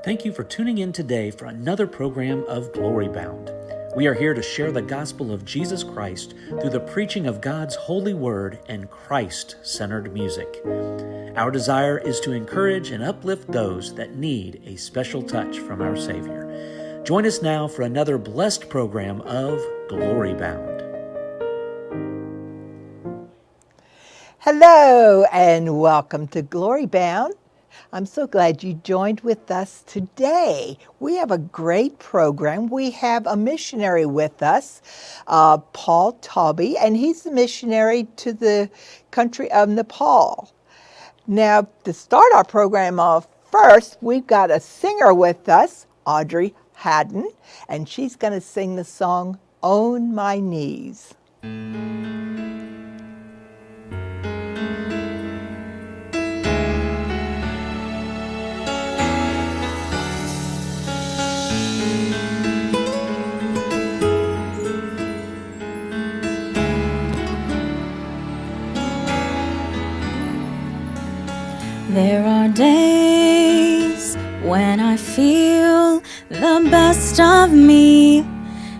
Thank you for tuning in today for another program of Glory Bound. We are here to share the gospel of Jesus Christ through the preaching of God's holy word and Christ-centered music. Our desire is to encourage and uplift those that need a special touch from our Savior. Join us now for another blessed program of Glory Bound. Hello and welcome to Glory Bound. I'm so glad you joined with us today. We have a great program. We have a missionary with us, Paul Taube, and he's the missionary to the country of Nepal. Now, to start our program off first, we've got a singer with us, Audrey Hadden, and she's going to sing the song, On My Knees. There are days when I feel the best of me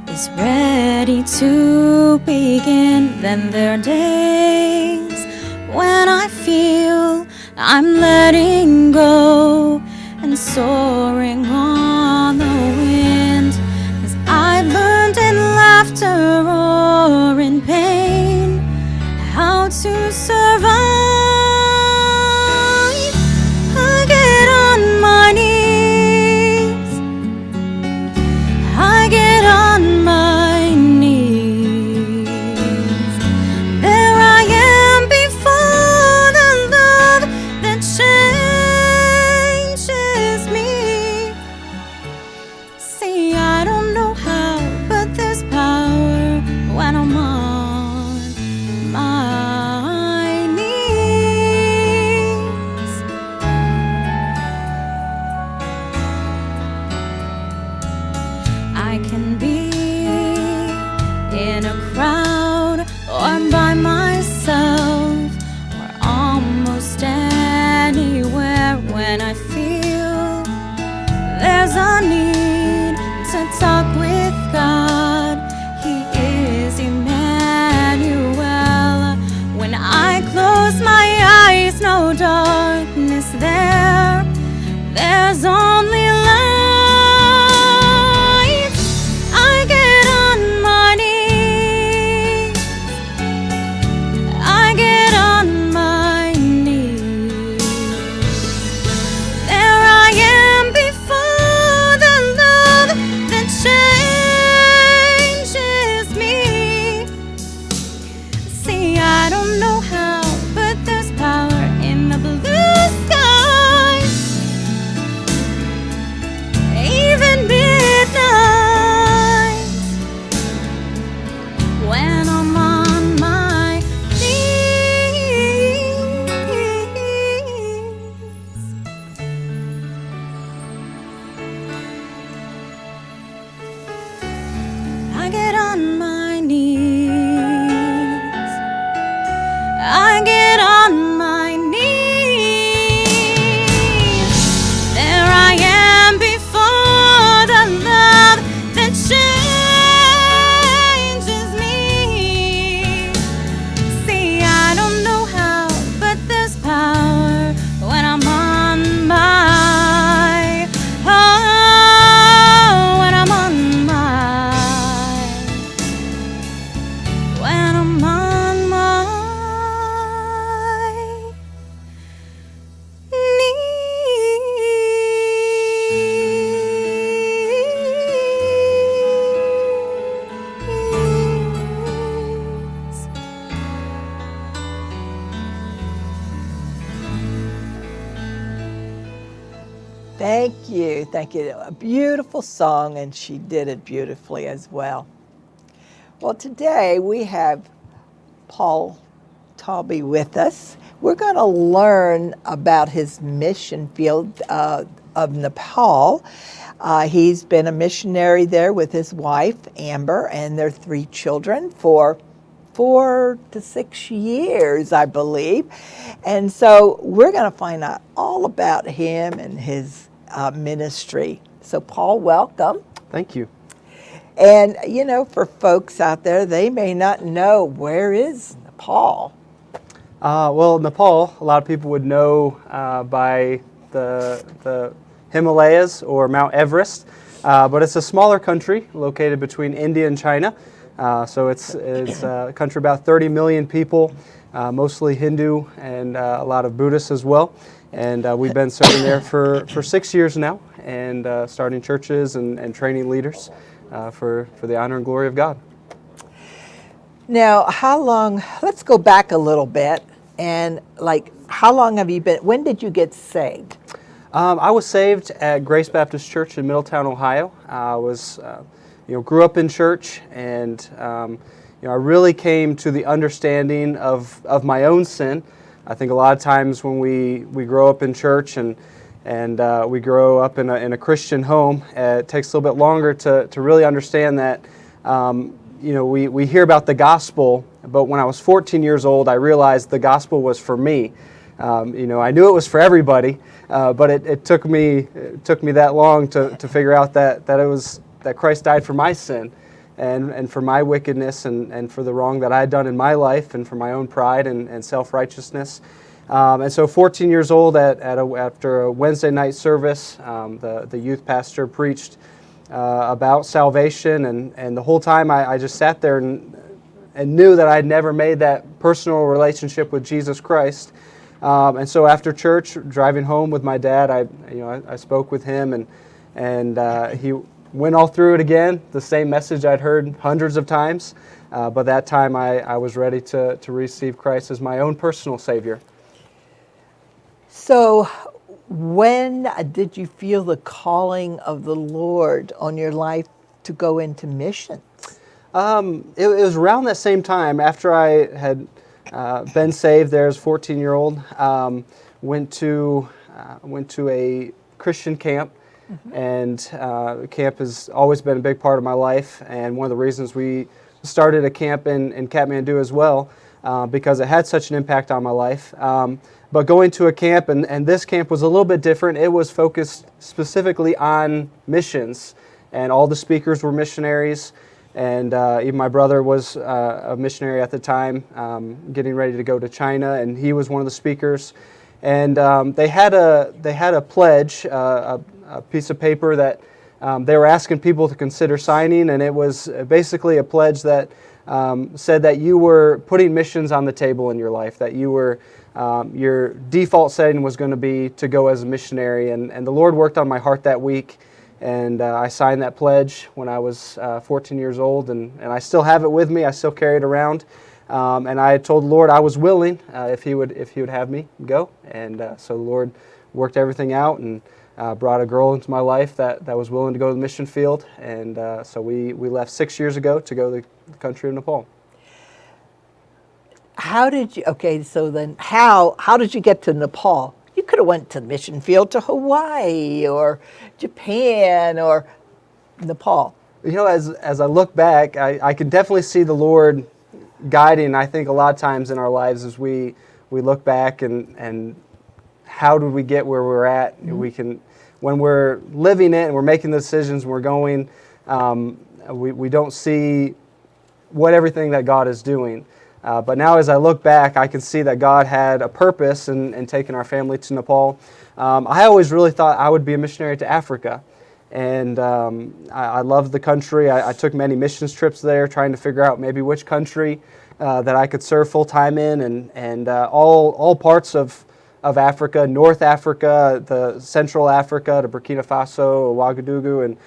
is ready to begin. Then there are days when I feel I'm letting go and soaring on the wind. 'Cause I've learned in laughter or in pain how to survive. Thank you. A beautiful song, and she did it beautifully as well. Well, today we have Paul Taube with us. We're going to learn about his mission field of Nepal. He's been a missionary there with his wife, Amber, and their 3 children for 4 to 6 years, I believe. And so we're going to find out all about him and his ministry. So Paul, welcome. Thank you. And, for folks out there, they may not know, where is Nepal? Well, Nepal, a lot of people would know by the Himalayas or Mount Everest, but it's a smaller country located between India and China. So it's a country about 30 million people, mostly Hindu and a lot of Buddhists as well. And we've been serving there for 6 years now, and starting churches and training leaders for the honor and glory of God. Now, let's go back a little bit, and how long have you been, when did you get saved? I was saved at Grace Baptist Church in Middletown, Ohio. I was, grew up in church, and I really came to the understanding of my own sin. I think a lot of times when we grow up in church and we grow up in a Christian home, it takes a little bit longer to really understand that. We hear about the gospel, but when I was 14 years old, I realized the gospel was for me. I knew it was for everybody, but it took me that long to figure out that it was that Christ died for my sin and for my wickedness and for the wrong that I had done in my life and for my own pride and self-righteousness. And so 14 years old, after a Wednesday night service, the youth pastor preached about salvation, and the whole time I just sat there and knew that I had never made that personal relationship with Jesus Christ. And so after church, driving home with my dad, I spoke with him, and he went all through it again, the same message I'd heard hundreds of times, but that time I was ready to receive Christ as my own personal Savior. So when did you feel the calling of the Lord on your life to go into missions? It was around that same time after I had been saved there as a 14-year-old. Went to a Christian camp, and camp has always been a big part of my life, and one of the reasons we started a camp in Kathmandu as well, because it had such an impact on my life. But going to a camp, and this camp was a little bit different. It was focused specifically on missions, and all the speakers were missionaries, and even my brother was a missionary at the time, getting ready to go to China, and he was one of the speakers. And they had a pledge, a piece of paper that they were asking people to consider signing, and it was basically a pledge that said that you were putting missions on the table in your life, that you were your default setting was going to be to go as a missionary, and the Lord worked on my heart that week, and I signed that pledge when I was 14 years old, and I still have it with me. I still carry it around, and I told the Lord I was willing if He would have me go, and so the Lord worked everything out and brought a girl into my life that was willing to go to the mission field, and so we left 6 years ago to go to the country of Nepal. How did you get to Nepal? You could have went to the mission field to Hawaii or Japan or Nepal. As I look back, I can definitely see the Lord guiding. I think a lot of times in our lives as we look back and how did we get where we're at? Mm-hmm. We can, when we're living it and we're making the decisions and we're going, we don't see what everything that God is doing. But now as I look back, I can see that God had a purpose in taking our family to Nepal. I always really thought I would be a missionary to Africa. And I loved the country. I took many missions trips there, trying to figure out maybe which country that I could serve full-time in, and all parts of Africa, North Africa, the Central Africa, to Burkina Faso, Ouagadougou, and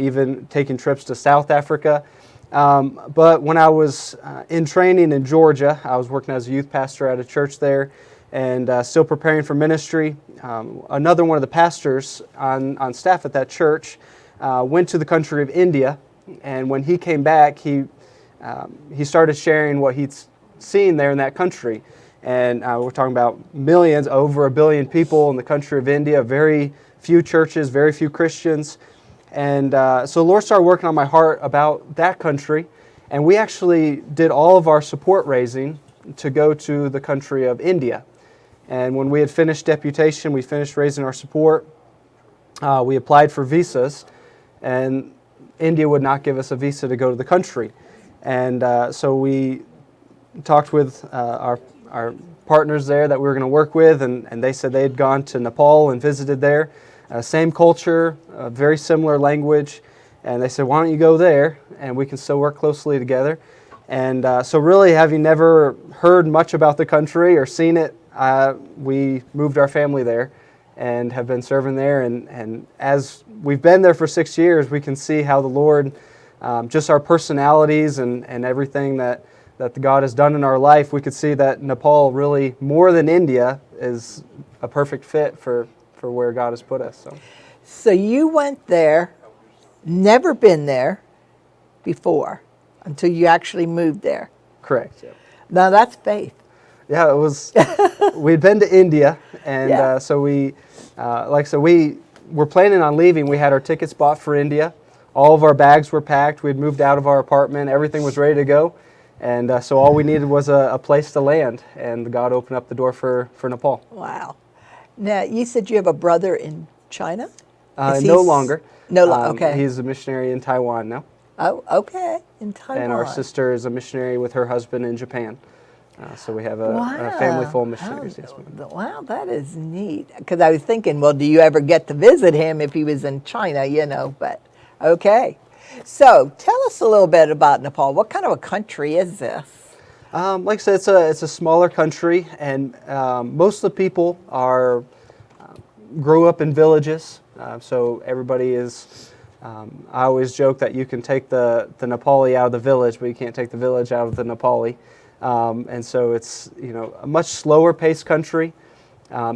even taking trips to South Africa. But when I was in training in Georgia, I was working as a youth pastor at a church there, and still preparing for ministry. Another one of the pastors on staff at that church went to the country of India, and when he came back, he started sharing what he'd seen there in that country. And we're talking about millions, over 1 billion people in the country of India, very few churches, very few Christians. And so the Lord started working on my heart about that country, and we actually did all of our support raising to go to the country of India. And when we had finished deputation, we finished raising our support, we applied for visas, and India would not give us a visa to go to the country. And so we talked with our partners there that we were going to work with, and they said they had gone to Nepal and visited there. Same culture, very similar language, and they said, why don't you go there, and we can still work closely together. And so really, having never heard much about the country or seen it, we moved our family there and have been serving there. And as we've been there for 6 years, we can see how the Lord, just our personalities and everything that God has done in our life, we could see that Nepal really, more than India, is a perfect fit for where God has put us. So you went there, never been there before, until you actually moved there. Correct. Yeah. Now that's faith. Yeah, it was. We'd been to India, and so we, like I said, we were planning on leaving. We had our tickets bought for India. All of our bags were packed. We'd moved out of our apartment. Everything was ready to go. And so all we needed was a place to land, and God opened up the door for Nepal. Wow. Now, you said you have a brother in China? No longer. No longer, okay. He's a missionary in Taiwan now. Oh, okay, in Taiwan. And our sister is a missionary with her husband in Japan. So we have a family full of missionaries. Yes, wow, that is neat. Because I was thinking, well, do you ever get to visit him if he was in China, but okay. So tell us a little bit about Nepal. What kind of a country is this? Like I said, it's a smaller country, and most of the people grew up in villages. So everybody is. I always joke that you can take the Nepali out of the village, but you can't take the village out of the Nepali. And so it's a much slower paced country.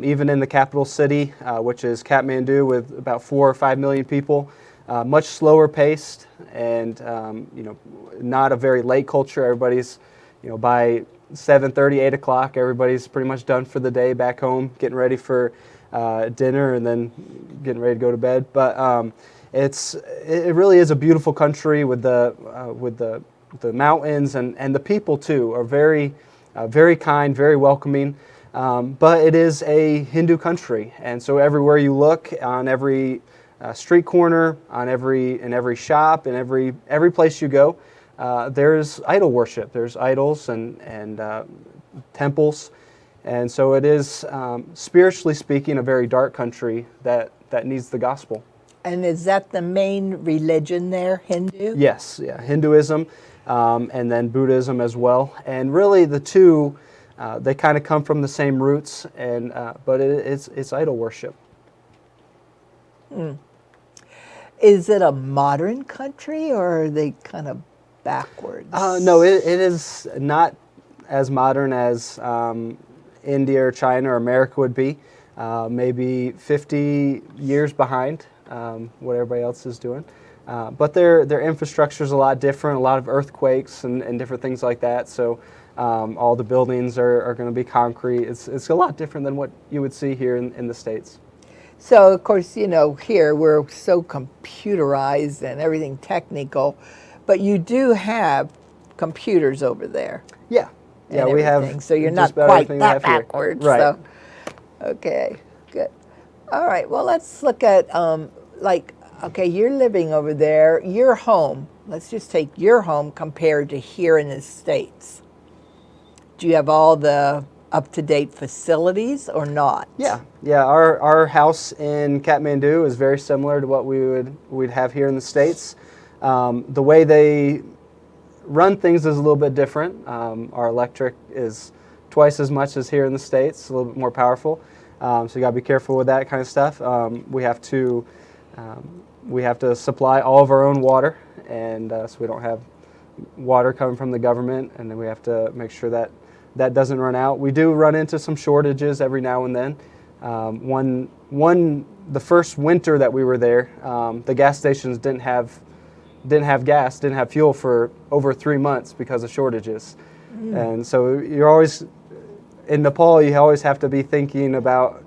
Even in the capital city, which is Kathmandu, with about 4 or 5 million people. Much slower paced, and not a very late culture. Everybody's, by 7:30, 8 o'clock, everybody's pretty much done for the day back home, getting ready for dinner, and then getting ready to go to bed. But it really is a beautiful country with the mountains, and the people too are very very kind, very welcoming. But it is a Hindu country, and so everywhere you look, on every street corner, in every shop, in every place you go, there's idol worship. There's idols and temples, and so it is, spiritually speaking, a very dark country that needs the gospel. And is that the main religion there, Hindu? Yes, yeah, Hinduism, and then Buddhism as well. And really, the two, they kind of come from the same roots, but it's idol worship. Is it a modern country, or are they kind of backwards? No, it is not as modern as India or China or America would be. Maybe 50 years behind what everybody else is doing. But their infrastructure is a lot different, a lot of earthquakes and different things like that. So all the buildings are going to be concrete. It's a lot different than what you would see here in the States. So, of course, here we're so computerized and everything technical, but you do have computers over there. Yeah. Yeah, we have. So you're not quite that backwards. Right. So, okay, good. All right, well, let's look at, okay, you're living over there, your home. Let's just take your home compared to here in the States. Do you have all the up-to-date facilities or not? Yeah. Our house in Kathmandu is very similar to what we'd have here in the States. The way they run things is a little bit different. Our electric is twice as much as here in the States, a little bit more powerful. So you got to be careful with that kind of stuff. We have to supply all of our own water, and so we don't have water coming from the government, and then we have to make sure that doesn't run out. We do run into some shortages every now and then. The first winter that we were there, the gas stations didn't have gas, didn't have fuel for over 3 months because of shortages. And so you're always, in Nepal, you always have to be thinking about,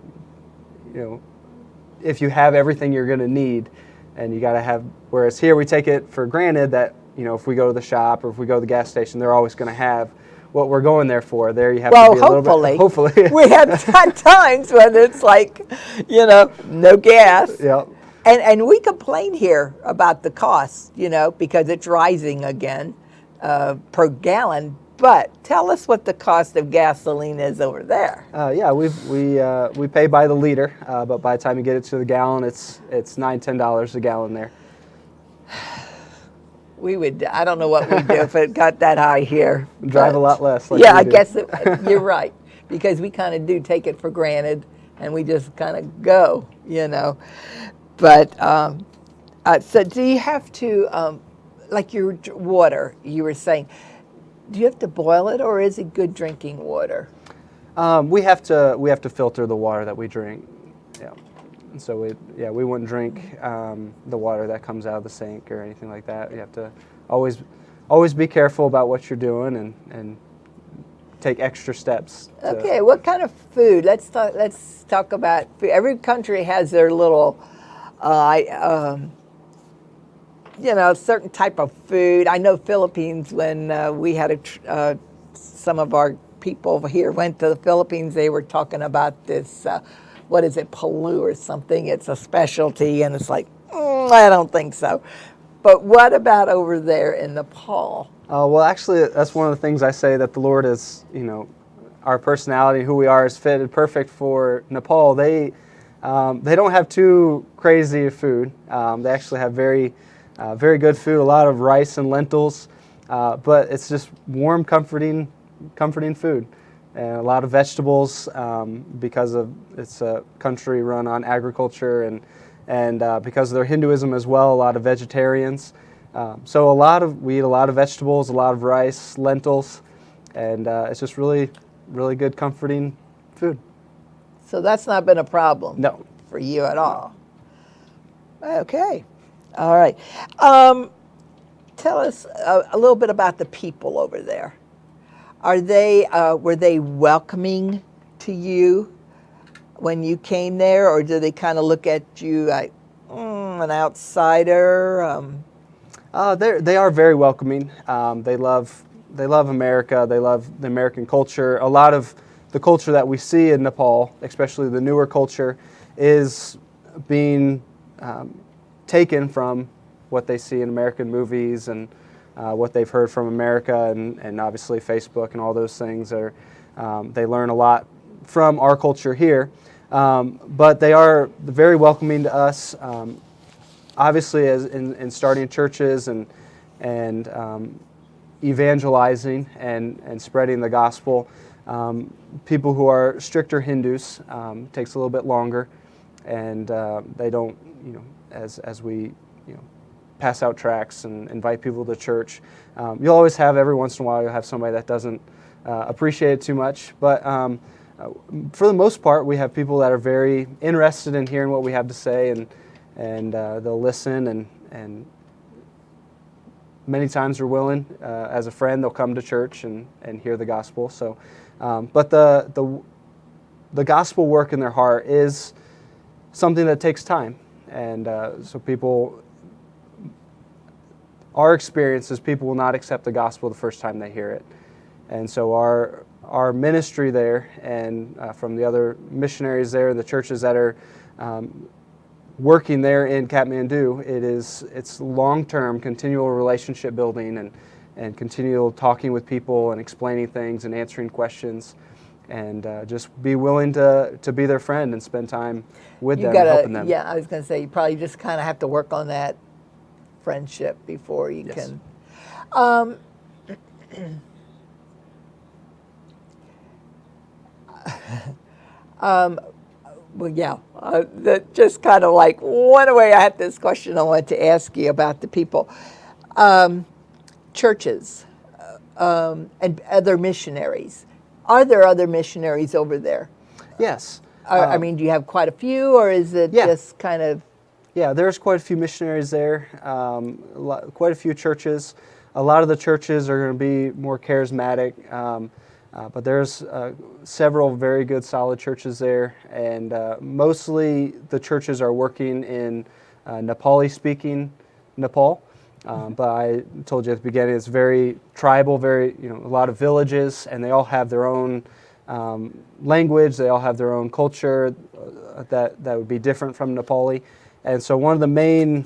if you have everything you're going to need, and you got to have, whereas here we take it for granted that, if we go to the shop or if we go to the gas station, they're always going to have what we're going there for. There you have to be a little bit. Hopefully. We have times when it's like, no gas. Yeah. And we complain here about the cost, because it's rising again per gallon. But tell us what the cost of gasoline is over there. Yeah, we pay by the liter, but by the time you get it to the gallon, it's $9-10 a gallon there. I don't know what we'd do if it got that high here. Drive a lot less. Yeah, I guess you're right, because we kind of do take it for granted, and we just kind of go, But so do you have to, like your water, you were saying, do you have to boil it, or is it good drinking water? We have to filter the water that we drink. Yeah, and so we wouldn't drink the water that comes out of the sink or anything like that. You have to always be careful about what you're doing and take extra steps. Okay, what kind of food? Let's talk about food. Every country has their little, certain type of food. I know Philippines, when we had some of our people here went to the Philippines, they were talking about this, what is it, palu or something? It's a specialty, and it's like, I don't think so. But what about over there in Nepal? Well, actually, that's one of the things I say, that the Lord is, our personality, who we are, is fitted perfect for Nepal. They don't have too crazy food. They actually have very good food, a lot of rice and lentils, but it's just warm, comforting food, and a lot of vegetables, because it's a country run on agriculture, and because of their Hinduism as well, a lot of vegetarians. So we eat a lot of vegetables, a lot of rice, lentils, and it's just really, really good, comforting food. So that's not been a problem. No. For you at all. Okay. All right. Tell us a little bit about the people over there. Were they welcoming to you when you came there, or do they kind of look at you like an outsider? They are very welcoming. They love America. They love the American culture. A lot of the culture that we see in Nepal, especially the newer culture, is being taken from what they see in American movies and what they've heard from America, and obviously Facebook and all those things. They learn a lot from our culture here, but they are very welcoming to us. Obviously, as in starting churches and evangelizing and spreading the gospel, people who are stricter Hindus takes a little bit longer, and they don't, as we pass out tracts and invite people to church. You'll always have, every once in a while, you'll have somebody that doesn't appreciate it too much, but for the most part, we have people that are very interested in hearing what we have to say, and they'll listen, and many times are willing. As a friend, they'll come to church and hear the gospel. So, but the gospel work in their heart is something that takes time, and so people. Our experience is people will not accept the gospel the first time they hear it, and so our ministry there, and from the other missionaries there, the churches that are working there in Kathmandu, it's long-term, continual relationship building and continual talking with people and explaining things and answering questions, and just be willing to be their friend and spend time with them, helping them. Yeah, I was going to say, you probably just kind of have to work on that friendship before you can. Well, yeah, just kind of like one way I had this question I wanted to ask you about the people. Churches and other missionaries. Are there other missionaries over there? Yes. I mean, do you have quite a few, or is it just kind of? Yeah, there's quite a few missionaries there, quite a few churches. A lot of the churches are going to be more charismatic, but there's several very good, solid churches there, and mostly the churches are working in Nepali-speaking Nepal. But I told you at the beginning, it's very tribal, a lot of villages, and they all have their own language. They all have their own culture that would be different from Nepali. And so one of the main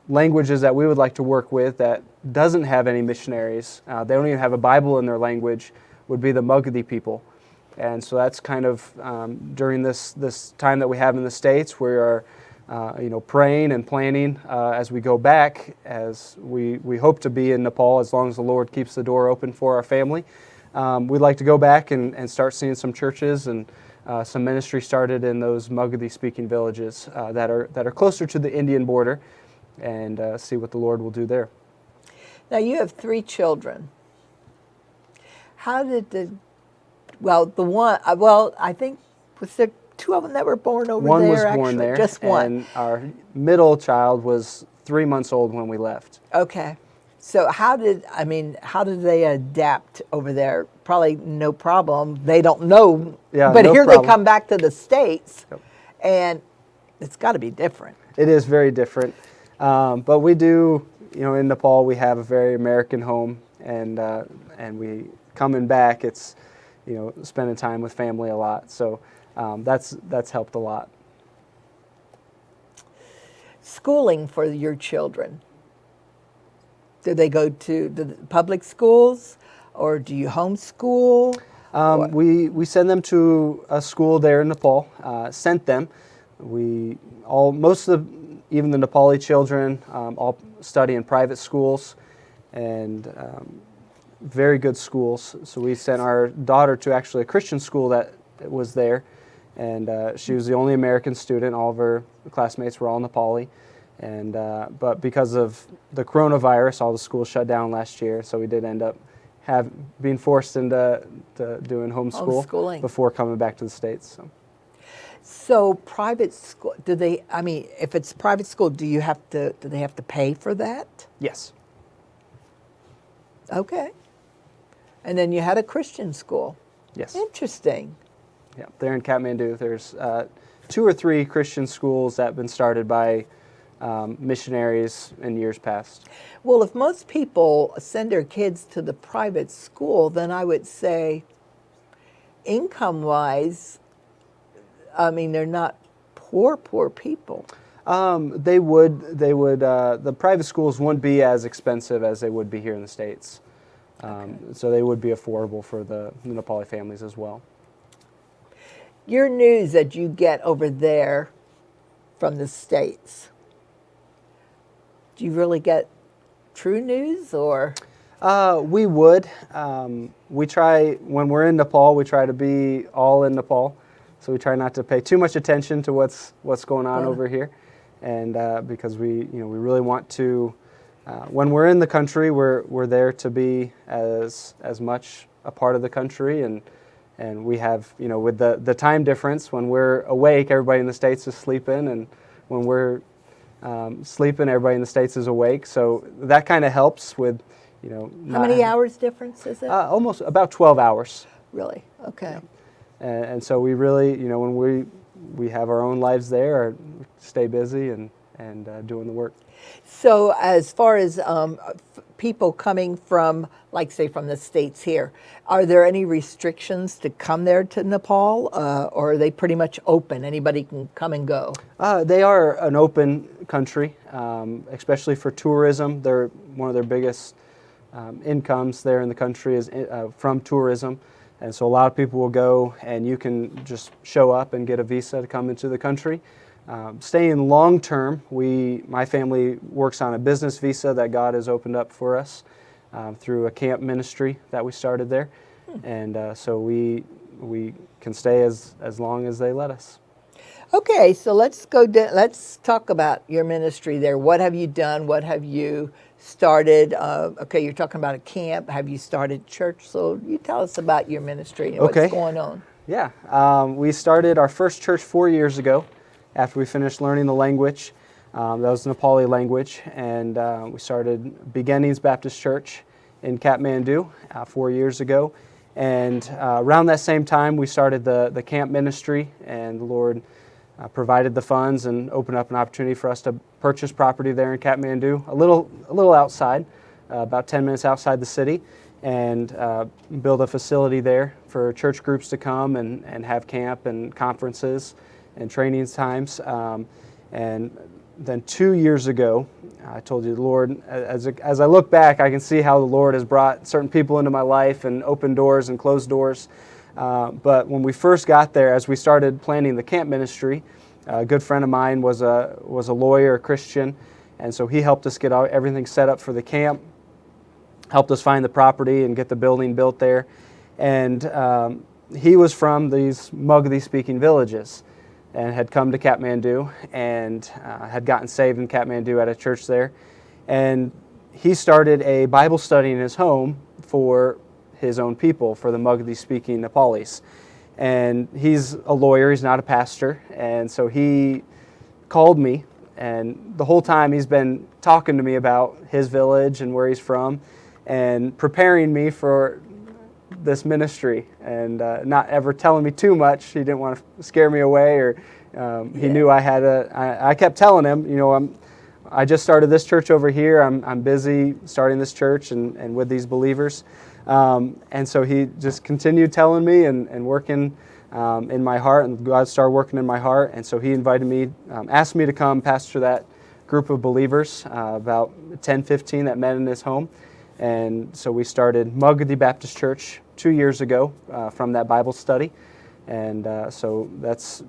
languages that we would like to work with that doesn't have any missionaries, they don't even have a Bible in their language, would be the Muggity people. And so that's kind of during this time that we have in the States, we are praying and planning as we go back, as we hope to be in Nepal as long as the Lord keeps the door open for our family. We'd like to go back and start seeing some churches and some ministry started in those Muggity speaking villages that are closer to the Indian border, and see what the Lord will do there. Now you have 3 children. How did I think, was there 2 of them that were born over one there? was actually? born there. Just one. And our middle child was 3 months old when we left. Okay. So how did they adapt over there? Probably no problem. They don't know. Yeah, but no here problem. they come back to the States, Yep. and it's got to be different. It is very different. But we do, in Nepal, we have a very American home, and we coming back, it's, spending time with family a lot. So that's helped a lot. Schooling for your children. Do they go to the public schools, or do you homeschool? We send them to a school there in Nepal. Sent them. Even the Nepali children all study in private schools, and very good schools. So we sent our daughter to actually a Christian school that was there, and she was the only American student. All of her classmates were all Nepali, and but because of the coronavirus, all the schools shut down last year. So we did end up being forced into doing homeschooling before coming back to the States. So private school, if it's private school, do they have to pay for that? Yes. Okay. And then you had a Christian school. Yes. Interesting. Yeah, there in Kathmandu, there's 2 or 3 Christian schools that have been started by missionaries in years past. Well, if most people send their kids to the private school, then I would say income-wise, they're not poor people. They would. The private schools wouldn't be as expensive as they would be here in the States. Okay. So they would be affordable for the Nepali families as well. Your news that you get over there from the States, do you really get true news, or? We would. We try, when we're in Nepal, we try to be all in Nepal. So we try not to pay too much attention to what's going on over here, and because we really want to, when we're in the country, we're there to be as much a part of the country, and we have, with the time difference, when we're awake, everybody in the States is sleeping, and when we're sleeping, everybody in the States is awake. So that kind of helps with, How many hours difference is it? Almost about 12 hours. Really? Okay. Yeah. And so we really, when we have our own lives there, stay busy and doing the work. So as far as people coming from, like say from the States here, are there any restrictions to come there to Nepal, or are they pretty much open? Anybody can come and go? They are an open country, especially for tourism. They're one of their biggest incomes there in the country is from tourism. And so a lot of people will go, and you can just show up and get a visa to come into the country. Staying long term, my family works on a business visa that God has opened up for us through a camp ministry that we started there. And so we can stay as long as they let us. Okay, so let's talk about your ministry there. What have you done? What have you started? Okay, you're talking about a camp. Have you started church? So you tell us about your ministry and what's going on. Yeah, we started our first church 4 years ago after we finished learning the language. That was Nepali language, and we started Beginnings Baptist Church in Kathmandu 4 years ago. And around that same time, we started the camp ministry, and the Lord provided the funds and opened up an opportunity for us to purchase property there in Kathmandu, a little outside, about 10 minutes outside the city, and build a facility there for church groups to come and have camp and conferences and training times. And then 2 years ago, I told you, the Lord, as I look back, I can see how the Lord has brought certain people into my life and opened doors and closed doors. But when we first got there, as we started planning the camp ministry, a good friend of mine was a lawyer, a Christian, and so he helped us get everything set up for the camp, helped us find the property and get the building built there. And he was from these Magadi-speaking villages and had come to Kathmandu and had gotten saved in Kathmandu at a church there. And he started a Bible study in his home for his own people, for the Magadi-speaking Nepalis. And he's a lawyer, he's not a pastor, and so he called me, and the whole time he's been talking to me about his village and where he's from, and preparing me for this ministry, and not ever telling me too much. He didn't want to scare me away, or he knew I had I kept telling him, you know, I just started this church over here. I'm busy starting this church and with these believers. And so he just continued telling me and working in my heart, and God started working in my heart. And so he invited me, asked me to come pastor that group of believers, about 10, 15 that met in his home. And so we started Magadi Baptist Church 2 years ago from that Bible study. And so that's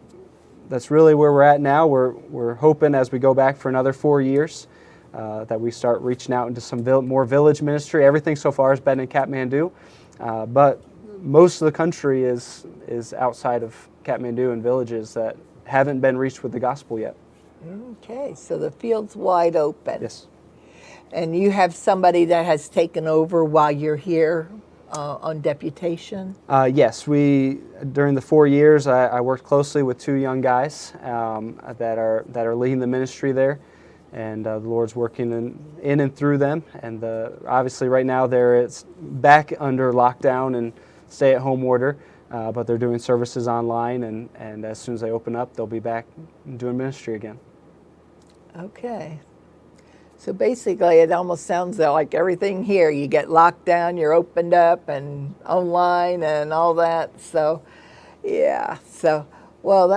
really where we're at now. We're hoping as we go back for another 4 years that we start reaching out into some more village ministry. Everything so far has been in Kathmandu, but most of the country is outside of Kathmandu and villages that haven't been reached with the gospel yet. Okay, so the field's wide open. Yes. And you have somebody that has taken over while you're here on deputation? Yes, during the 4 years I worked closely with two young guys that are leading the ministry there, and the Lord's working in and through them. And obviously right now it's back under lockdown and stay-at-home order, but they're doing services online, and as soon as they open up, they'll be back doing ministry again. Okay. So basically, it almost sounds like everything here, you get locked down, you're opened up and online and all that. So, yeah. So, well,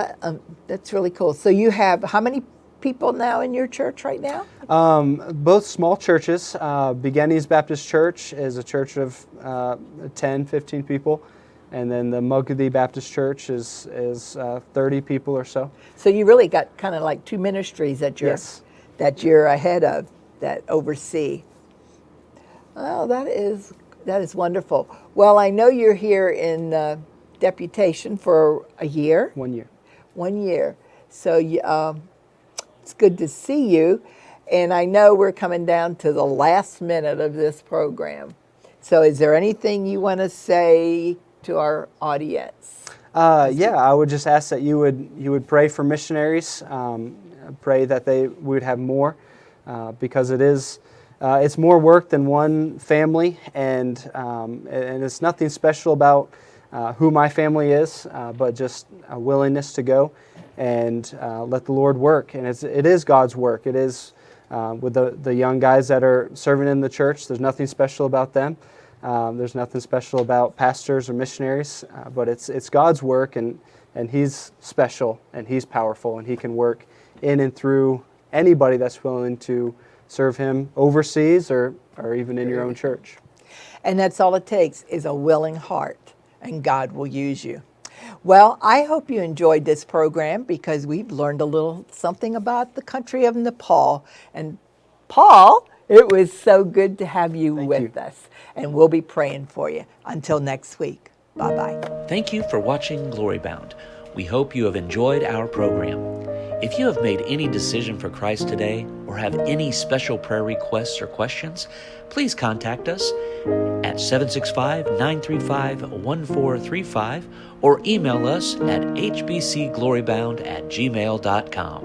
that's really cool. So you have how many people now in your church right now? Both small churches. Beginnies Baptist Church is a church of 10, 15 people. And then the Magadi Baptist Church is 30 people or so. So you really got kind of like two ministries that you're ahead of, that oversee. Oh, that is wonderful. Well, I know you're here in deputation for a year. 1 year. 1 year. So it's good to see you. And I know we're coming down to the last minute of this program. So is there anything you want to say to our audience? Yeah, I would just ask that you would pray for missionaries, pray that they would have more, because it's more work than one family, and it's nothing special about who my family is, but just a willingness to go and let the Lord work. And it is God's work. It is with the young guys that are serving in the church. There's nothing special about them. There's nothing special about pastors or missionaries, but it's God's work, and He's special, and He's powerful, and He can work in and through anybody that's willing to serve Him overseas or even in your own church. And that's all it takes is a willing heart, and God will use you. Well, I hope you enjoyed this program, because we've learned a little something about the country of Nepal. And Paul, it was so good to have you with us. And we'll be praying for you. Until next week. Bye-bye. Thank you for watching Glory Bound. We hope you have enjoyed our program. If you have made any decision for Christ today, or have any special prayer requests or questions, please contact us at 765-935-1435 or email us at hbcglorybound@gmail.com.